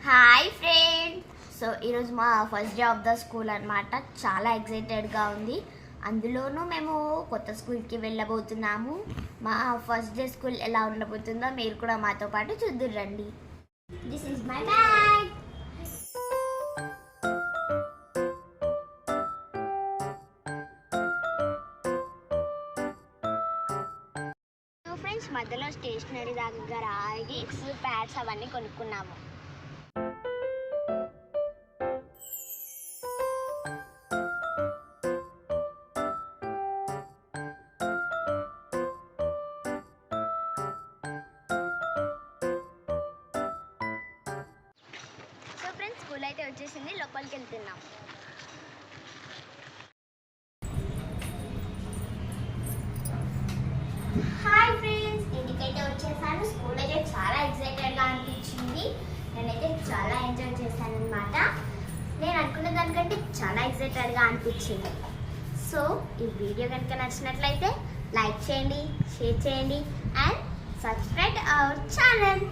Hi friend. So ఈరోజు మా first day of the school అనమాట. చాలా ఎక్సైటెడ్గా ఉంది. అందులోనూ మేము కొత్త స్కూల్కి వెళ్ళబోతున్నాము. మా ఫస్ట్ డే స్కూల్ ఎలా ఉండబోతుందో మీరు కూడా మాతో పాటు చూద్దురు రండి. This is my bag. Friends, మధ్యలో స్టేషనరీ దగ్గర ఆగి ప్యాడ్స్ అవన్నీ కొనుక్కున్నాము. సో ఫ్రెండ్స్, స్కూల్ అయితే వచ్చేసింది, లోపలికి వెళ్తున్నాం. హాయ్ ఫ్రెండ్స్, ఇంటికైతే వచ్చేసాను. స్కూల్ అయితే చాలా ఎక్సైటెడ్గా అనిపించింది. నేనైతే చాలా ఎంజాయ్ చేశాను అనమాట. నేను అనుకున్న దానికంటే చాలా ఎక్సైటెడ్గా అనిపించింది. సో ఈ వీడియో కనుక నచ్చినట్లయితే లైక్ చేయండి, షేర్ చేయండి అండ్ సబ్స్క్రైబ్ అవర్ ఛానల్.